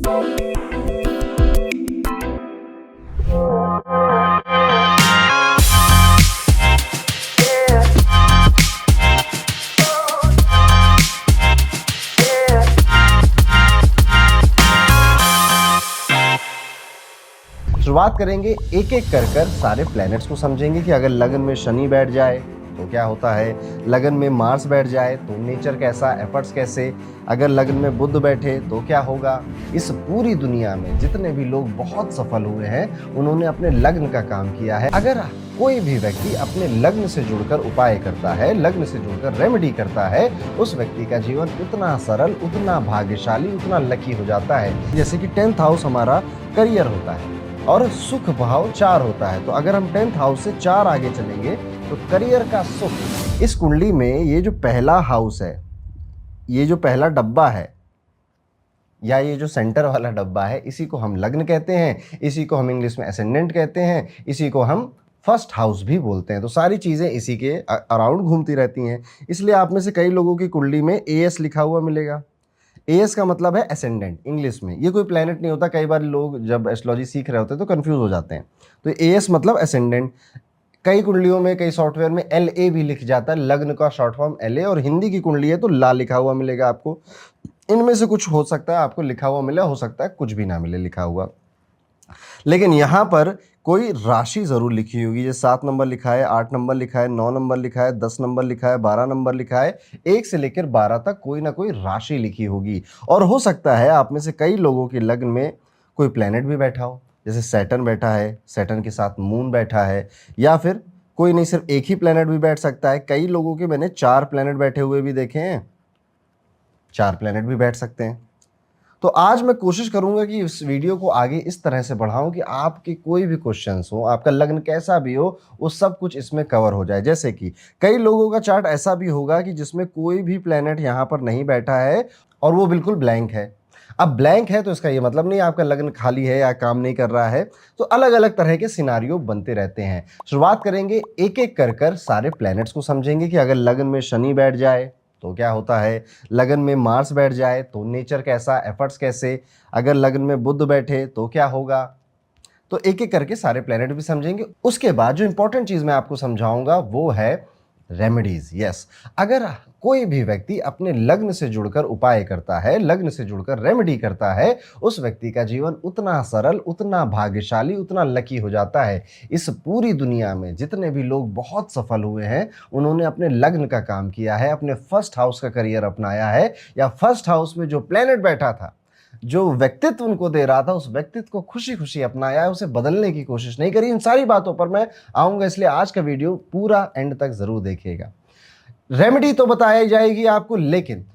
शुरुआत करेंगे एक एक कर कर सारे प्लैनेट्स को समझेंगे कि अगर लगन में शनि बैठ जाए तो क्या होता है, लगन में मार्स बैठ जाए तो नेचर कैसा, एफर्ट्स कैसे, अगर लगन में बुध बैठे तो क्या होगा। इस पूरी दुनिया में जितने भी लोग बहुत सफल हुए हैं उन्होंने अपने लग्न का काम किया है। अगर कोई भी व्यक्ति अपने लग्न से जुड़कर उपाय करता है, लग्न से जुड़कर रेमेडी करता है, उस व्यक्ति का जीवन उतना सरल, उतना भाग्यशाली, उतना लकी हो जाता है। जैसे कि 10th हाउस हमारा करियर होता है और सुख भाव 4 होता है, तो अगर हम 10th हाउस से 4 आगे चलेंगे तो करियर का सुख। इस कुंडली में ये जो पहला हाउस है, ये जो पहला डब्बा है या ये जो सेंटर वाला डब्बा है, इसी को हम लग्न कहते हैं, इसी को हम इंग्लिश में असेंडेंट कहते हैं, इसी को हम फर्स्ट हाउस भी बोलते हैं। तो सारी चीज़ें इसी के अराउंड घूमती रहती हैं। इसलिए आप में से कई लोगों की कुंडली में एएस लिखा हुआ मिलेगा। एएस का मतलब है असेंडेंट इंग्लिश में। ये कोई प्लैनेट नहीं होता, कई बार लोग जब एस्ट्रोलॉजी सीख रहे होते हैं तो कंफ्यूज हो जाते हैं। तो एएस मतलब असेंडेंट। कई कुंडलियों में, कई सॉफ्टवेयर में एलए भी लिख जाता है, लग्न का शॉर्ट फॉर्म एलए, और हिंदी की कुंडली है तो ला लिखा हुआ मिलेगा आपको। इनमें से कुछ हो सकता है आपको लिखा हुआ मिले, हो सकता है कुछ भी ना मिले लिखा हुआ, लेकिन यहाँ पर कोई राशि जरूर लिखी होगी। जैसे 7 नंबर लिखा है, 8 नंबर लिखा है, 9 नंबर लिखा है, 10 नंबर लिखा है, 12 नंबर लिखा है, 1 से लेकर 12 तक कोई ना कोई राशि लिखी होगी। और हो सकता है आप में से कई लोगों के लग्न में कोई प्लैनेट भी बैठा हो, जैसे सैटर्न बैठा है, सैटर्न के साथ मून बैठा है, या फिर कोई नहीं, सिर्फ एक ही प्लैनेट भी बैठ सकता है। कई लोगों के मैंने 4 प्लैनेट बैठे हुए भी देखे हैं, 4 प्लैनेट भी बैठ सकते हैं। तो आज मैं कोशिश करूंगा कि इस वीडियो को आगे इस तरह से बढ़ाऊं कि आपके कोई भी क्वेश्चंस हो, आपका लग्न कैसा भी हो, वो सब कुछ इसमें कवर हो जाए। जैसे कि कई लोगों का चार्ट ऐसा भी होगा कि जिसमें कोई भी प्लैनेट यहाँ पर नहीं बैठा है और वो बिल्कुल ब्लैंक है। अब ब्लैंक है तो इसका ये मतलब नहीं आपका लग्न खाली है या काम नहीं कर रहा है। तो अलग अलग तरह के सिनारियो बनते रहते हैं। शुरुआत करेंगे एक एक कर कर सारे प्लैनेट्स को समझेंगे कि अगर लग्न में शनि बैठ जाए तो क्या होता है, लगन में मार्स बैठ जाए तो नेचर कैसा, एफर्ट्स कैसे, अगर लगन में बुध बैठे तो क्या होगा। तो एक एक करके सारे प्लैनेट भी समझेंगे। उसके बाद जो इंपॉर्टेंट चीज मैं आपको समझाऊंगा वो है रेमेडीज। यस, अगर कोई भी व्यक्ति अपने लग्न से जुड़कर उपाय करता है, लग्न से जुड़कर रेमेडी करता है, उस व्यक्ति का जीवन उतना सरल, उतना भाग्यशाली, उतना लकी हो जाता है। इस पूरी दुनिया में जितने भी लोग बहुत सफल हुए हैं उन्होंने अपने लग्न का काम किया है, अपने फर्स्ट हाउस का करियर अपनाया है, या फर्स्ट हाउस में जो प्लेनेट बैठा था, जो व्यक्तित्व उनको दे रहा था, उस व्यक्तित्व को खुशी खुशी अपनाया है, उसे बदलने की कोशिश नहीं करी। इन सारी बातों पर मैं आऊंगा, इसलिए आज का वीडियो पूरा एंड तक जरूर देखिएगा। रेमेडी तो बताई जाएगी आपको, लेकिन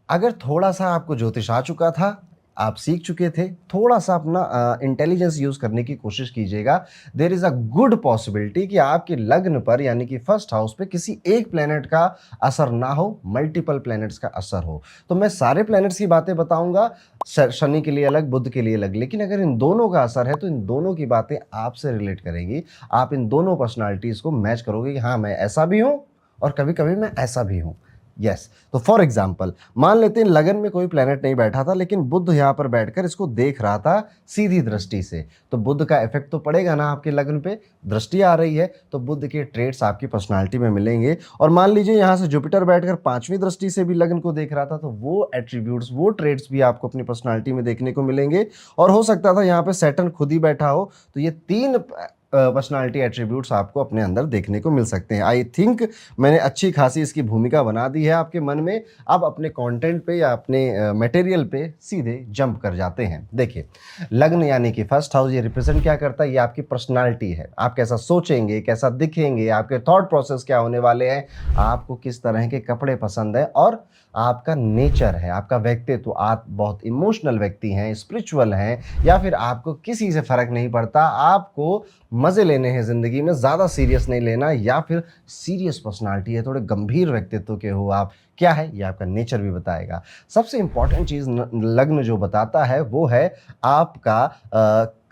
अगर थोड़ा सा आपको ज्योतिष आ चुका था, आप सीख चुके थे, थोड़ा सा अपना इंटेलिजेंस यूज करने की कोशिश कीजिएगा। There is a good possibility कि आपके लग्न पर यानी कि फर्स्ट हाउस पे किसी एक प्लेनेट का असर ना हो, मल्टीपल प्लैनेट्स का असर हो। तो मैं सारे प्लैनेट्स की बातें बताऊंगा, शनि के लिए अलग, बुध के लिए अलग, लेकिन अगर इन दोनों का असर है तो इन दोनों की बातें आपसे रिलेट करेंगी। आप इन दोनों पर्सनालिटीज को मैच करोगे कि हाँ मैं ऐसा भी हूं और कभी कभी मैं ऐसा भी हूं। यस, तो फॉर एग्जाम्पल मान लेते हैं लगन में कोई प्लेनेट नहीं बैठा था, लेकिन बुध यहां पर बैठकर इसको देख रहा था सीधी दृष्टि से। तो बुध का इफेक्ट तो पड़ेगा ना आपके लग्न पे, दृष्टि आ रही है तो बुध के ट्रेड्स आपकी पर्सनालिटी में मिलेंगे। और मान लीजिए यहां से जुपिटर बैठकर 5वीं दृष्टि से भी लग्न को देख रहा था, तो वो एट्रीब्यूट्स, वो ट्रेड्स भी आपको अपनी पर्सनालिटी में देखने को मिलेंगे। और हो सकता था यहाँ पे सैटर्न खुद ही बैठा हो, तो ये 3 पर्सनालिटी एट्रीब्यूट्स आपको अपने अंदर देखने को मिल सकते हैं। आई थिंक मैंने अच्छी खासी इसकी भूमिका बना दी है आपके मन में। अब अपने कंटेंट पे या अपने मटेरियल पे सीधे जंप कर जाते हैं। देखिए, लग्न यानी कि फर्स्ट हाउस, ये रिप्रेजेंट क्या करता है, ये आपकी पर्सनालिटी है। आप कैसा सोचेंगे, कैसा दिखेंगे, आपके थॉट प्रोसेस क्या होने वाले हैं, आपको किस तरह के कपड़े पसंद है, और आपका नेचर है, आपका व्यक्तित्व। आप बहुत इमोशनल व्यक्ति हैं, स्पिरिचुअल हैं, या फिर आपको किसी से फर्क नहीं पड़ता, आपको मजे लेने हैं जिंदगी में, ज्यादा सीरियस नहीं लेना, या फिर सीरियस पर्सनालिटी है, थोड़े गंभीर व्यक्तित्व के हो आप, क्या है ये आपका नेचर भी बताएगा। सबसे इंपॉर्टेंट चीज लग्न जो बताता है वो है आपका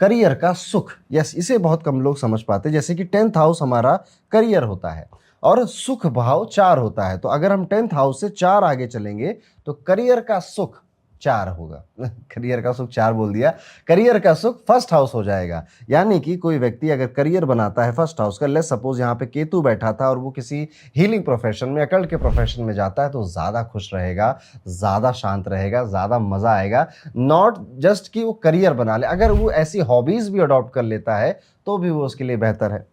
करियर का सुख। यस, इसे बहुत कम लोग समझ पाते। जैसे कि 10th हाउस हमारा करियर होता है और सुख भाव 4 होता है, तो अगर हम 10th हाउस से 4 आगे चलेंगे तो करियर का सुख 4 होगा। करियर का सुख 4 बोल दिया। करियर का सुख फर्स्ट हाउस हो जाएगा। यानी कि कोई व्यक्ति अगर करियर बनाता है फर्स्ट हाउस का, लेट्स सपोज यहाँ पे केतु बैठा था और वो किसी हीलिंग प्रोफेशन में, अकल्ट के प्रोफेशन में जाता है, तो ज़्यादा खुश रहेगा, ज़्यादा शांत रहेगा, ज़्यादा मज़ा आएगा। नॉट जस्ट कि वो करियर बना ले, अगर वो ऐसी हॉबीज़ भी अडॉप्ट कर लेता है तो भी वो उसके लिए बेहतर है।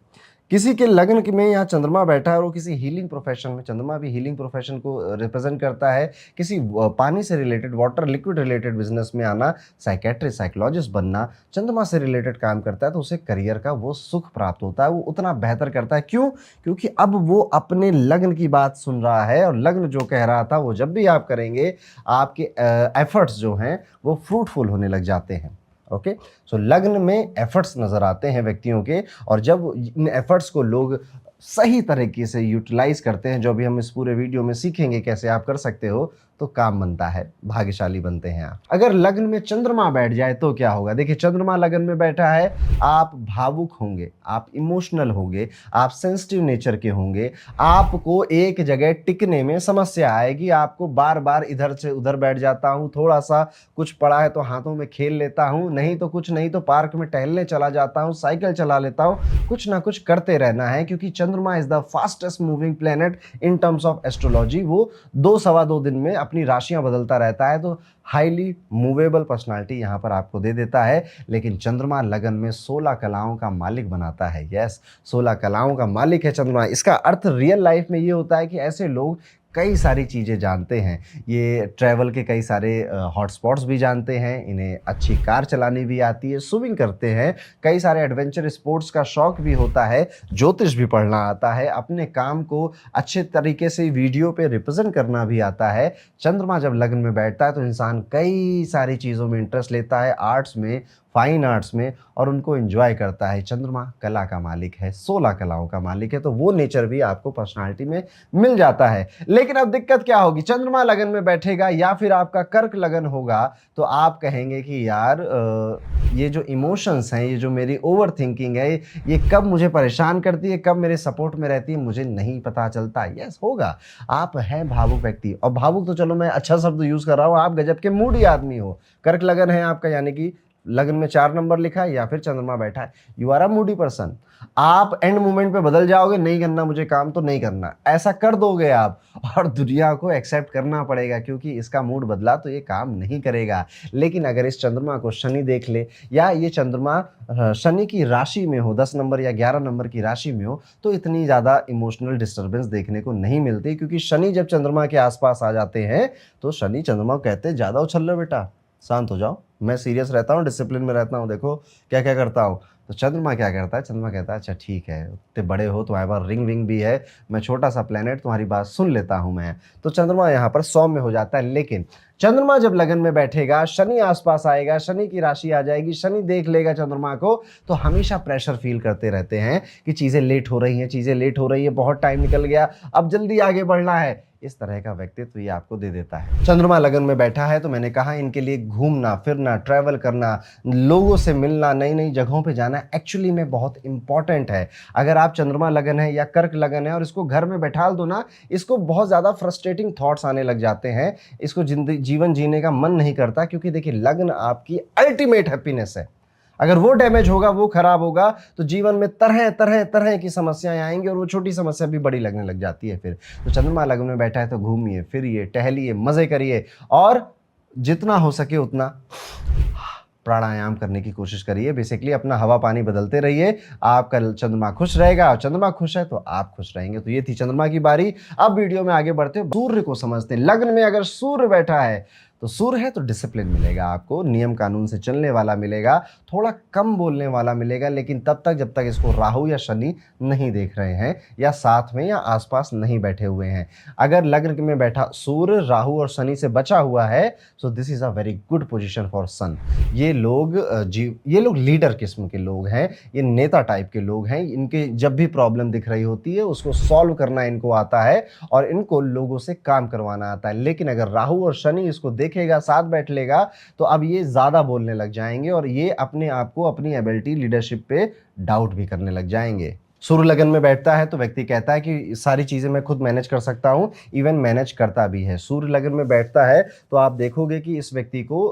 किसी के लग्न में यहाँ चंद्रमा बैठा है और वो किसी हीलिंग प्रोफेशन में, चंद्रमा भी हीलिंग प्रोफेशन को रिप्रेजेंट करता है, किसी पानी से related, water liquid related business में आना, साइकेट्रिस्ट साइकोलॉजिस्ट बनना, चंद्रमा से रिलेटेड काम करता है, तो उसे करियर का वो सुख प्राप्त होता है, वो उतना बेहतर करता है। क्यों? क्योंकि अब वो अपने लग्न की बात सुन रहा है और लग्न जो कह रहा था वो जब भी आप करेंगे, आपके एफर्ट्स जो हैं वो फ्रूटफुल होने लग जाते हैं। ओके, सो लग्न में एफर्ट्स नजर आते हैं व्यक्तियों के, और जब इन एफर्ट्स को लोग सही तरीके से यूटिलाइज करते हैं, जो भी हम इस पूरे वीडियो में सीखेंगे कैसे आप कर सकते हो, तो काम बनता है, भाग्यशाली बनते हैं आप। अगर लग्न में चंद्रमा बैठ जाए तो क्या होगा? देखिए, चंद्रमा लग्न में बैठा है, आप भावुक होंगे, आप इमोशनल होंगे, आप सेंसिटिव नेचर के होंगे, आपको एक जगह टिकने में समस्या आएगी, आपको बार बार इधर से उधर बैठ जाता हूं, थोड़ा सा कुछ पड़ा है तो हाथों में खेल लेता हूं, नहीं तो कुछ, नहीं तो पार्क में टहलने चला जाता हूं, साइकिल चला लेता हूं, कुछ ना कुछ करते रहना है, क्योंकि चंद्रमा is the fastest moving planet in terms of astrology. वो 2 सवा 2 दिन में अपनी राशियां बदलता रहता है, तो हाईली मूवेबल पर्सनालिटी यहां पर आपको दे देता है। लेकिन चंद्रमा लगन में 16 कलाओं का मालिक बनाता है। यस, 16 कलाओं का मालिक है चंद्रमा। इसका अर्थ रियल लाइफ में ये होता है कि ऐसे लोग कई सारी चीज़ें जानते हैं, ये ट्रैवल के कई सारे हॉटस्पॉट्स भी जानते हैं, इन्हें अच्छी कार चलानी भी आती है, स्विमिंग करते हैं, कई सारे एडवेंचर स्पोर्ट्स का शौक भी होता है, ज्योतिष भी पढ़ना आता है, अपने काम को अच्छे तरीके से वीडियो पे रिप्रेजेंट करना भी आता है। चंद्रमा जब लग्न में बैठता है तो इंसान कई सारी चीज़ों में इंटरेस्ट लेता है, आर्ट्स में, फाइन आर्ट्स में, और उनको एंजॉय करता है। चंद्रमा कला का मालिक है, 16 कलाओं का मालिक है, तो वो नेचर भी आपको पर्सनालिटी में मिल जाता है। लेकिन अब दिक्कत क्या होगी? चंद्रमा लगन में बैठेगा या फिर आपका कर्क लगन होगा, तो आप कहेंगे कि यार ये जो इमोशंस हैं, ये जो मेरी ओवर थिंकिंग है, ये कब मुझे परेशान करती है, कब मेरे सपोर्ट में रहती है, मुझे नहीं पता चलता। यस, होगा, आप हैं भावुक व्यक्ति, और भावुक तो चलो मैं अच्छा शब्द यूज कर रहा हूँ, आप गजब के मूडी आदमी हो। कर्क लगन है आपका, यानी कि लगन में 4 नंबर लिखा है या फिर चंद्रमा बैठा है, you are a moody person. आप एंड मोमेंट पे बदल जाओगे, नहीं करना मुझे काम तो नहीं करना, ऐसा कर दोगे आप, और दुनिया को एक्सेप्ट करना पड़ेगा, क्योंकि इसका मूड बदला तो ये काम नहीं करेगा। लेकिन अगर इस चंद्रमा को शनि देख ले, या ये चंद्रमा शनि की राशि में हो, 10 नंबर या 11 नंबर की राशि में हो, तो इतनी ज़्यादा इमोशनल डिस्टर्बेंस देखने को नहीं मिलती, क्योंकि शनि जब चंद्रमा के आसपास आ जाते हैं तो शनि चंद्रमा को कहते हैं ज़्यादा उछल लो बेटा, शांत हो जाओ, मैं सीरियस रहता हूँ, डिसिप्लिन में रहता हूँ, देखो क्या क्या करता हूँ। तो चंद्रमा क्या करता है? चंद्रमा कहता है अच्छा ठीक है, इतने बड़े हो, तुम्हारे पास रिंग विंग भी है, मैं छोटा सा प्लेनेट, तुम्हारी बात सुन लेता हूँ मैं। तो चंद्रमा यहाँ पर सौम्य हो जाता है। लेकिन चंद्रमा जब लगन में बैठेगा, शनि आसपास आएगा, शनि की राशि आ जाएगी, शनि देख लेगा चंद्रमा को, तो हमेशा प्रेशर फील करते रहते हैं कि चीज़ें लेट हो रही हैं, चीज़ें लेट हो रही है, बहुत टाइम निकल गया, अब जल्दी आगे बढ़ना है। इस तरह का व्यक्तित्व ये आपको दे देता है। चंद्रमा लगन में बैठा है तो मैंने कहा इनके लिए घूमना फिरना, ट्रैवल करना, लोगों से मिलना, नई नई जगहों पे जाना एक्चुअली में बहुत इंपॉर्टेंट है। अगर आप चंद्रमा लगन है या कर्क लगन है और इसको घर में बैठा दो ना, इसको बहुत ज़्यादा फ्रस्ट्रेटिंग थॉट्स आने लग जाते हैं, इसको जीवन जीने का मन नहीं करता, क्योंकि देखिए लग्न आपकी अल्टीमेट हैप्पीनेस है। अगर वो डैमेज होगा, वो खराब होगा, तो जीवन में तरह तरह तरह की समस्याएं आएंगी, और वो छोटी समस्या भी बड़ी लगने लग जाती है फिर। तो चंद्रमा लग्न में बैठा है तो घूमिए फिरिए, टहलिए, मजे करिए, और जितना हो सके उतना प्राणायाम करने की कोशिश करिए। बेसिकली अपना हवा पानी बदलते रहिए, आपका चंद्रमा खुश रहेगा, और चंद्रमा खुश है तो आप खुश रहेंगे। तो ये थी चंद्रमा की बारी। अब वीडियो में आगे बढ़ते हैं, सूर्य को समझते हैं। लग्न में अगर सूर्य बैठा है तो सूर्य है तो डिसिप्लिन मिलेगा आपको, नियम कानून से चलने वाला मिलेगा, थोड़ा कम बोलने वाला मिलेगा, लेकिन तब तक जब तक इसको राहु या शनि नहीं देख रहे हैं, या साथ में या आसपास नहीं बैठे हुए हैं। अगर लग्न में बैठा सूर्य राहु और शनि से बचा हुआ है, so this is a very good position for sun. ये लोग लीडर किस्म के लोग हैं, ये नेता टाइप के लोग हैं, इनके जब भी प्रॉब्लम दिख रही होती है उसको सॉल्व करना इनको आता है, और इनको लोगों से काम करवाना आता है। लेकिन अगर राहु और शनि इसको देखेगा, साथ बैठ लेगा, तो अब ये ज्यादा बोलने लग जाएंगे, और ये अपने आप को, अपनी एबिलिटी लीडरशिप पे डाउट भी करने लग जाएंगे। सूर्य लगन में बैठता है तो व्यक्ति कहता है कि सारी चीज़ें मैं खुद मैनेज कर सकता हूँ, इवन मैनेज करता भी है। सूर्य लगन में बैठता है तो आप देखोगे कि इस व्यक्ति को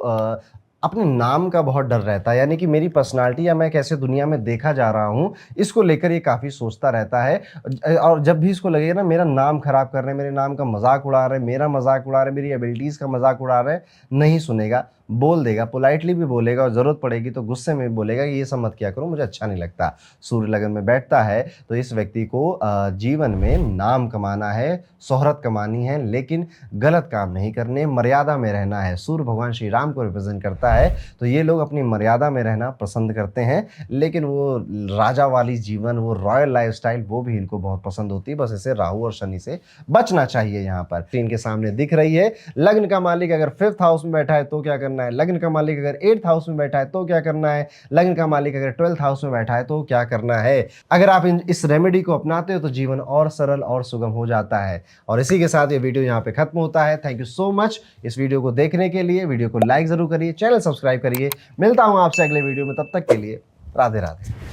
अपने नाम का बहुत डर रहता है, यानी कि मेरी पर्सनैलिटी या मैं कैसे दुनिया में देखा जा रहा हूँ, इसको लेकर ये काफ़ी सोचता रहता है। और जब भी इसको लगेगा ना मेरा नाम खराब कर रहे हैं, मेरे नाम का मज़ाक उड़ा रहे हैं, मेरा मज़ाक उड़ा रहे हैं, मेरी एबिलिटीज़ का मज़ाक उड़ा रहे हैं, नहीं सुनेगा, बोल देगा, पोलाइटली भी बोलेगा और ज़रूरत पड़ेगी तो गुस्से में भी बोलेगा कि ये सब मत किया करो, मुझे अच्छा नहीं लगता। सूर्य लगन में बैठता है तो इस व्यक्ति को जीवन में नाम कमाना है, शोहरत कमानी है, लेकिन गलत काम नहीं करने, मर्यादा में रहना है। सूर्य भगवान श्री राम को रिप्रेजेंट करता है, तो ये लोग अपनी मर्यादा में रहना पसंद करते हैं, लेकिन वो राजा वाली जीवन, वो रॉयल लाइफ़स्टाइल वो भी इनको बहुत पसंद होती है। बस इसे राहु और शनि से बचना चाहिए। यहाँ पर इनके सामने दिख रही है, लग्न का मालिक अगर 5th हाउस में बैठा है तो क्या करना है, लग्न का मालिक अगर 8th हाउस में बैठा है तो क्या करना है, लग्न का मालिक अगर 12th हाउस में बैठा है तो क्या करना है। अगर आप इस रेमेडी को अपनाते हो तो जीवन और सरल और सुगम हो जाता है। और इसी के साथ ये वीडियो यहाँ पे खत्म होता है। थैंक यू सो मच इस वीडियो को देखने के लिए। वीडियो को लाइक जरूर करिए, चैनल सब्सक्राइब करिए। मिलता हूँ आपसे अगले वीडियो में, तब तक के लिए राधे राधे।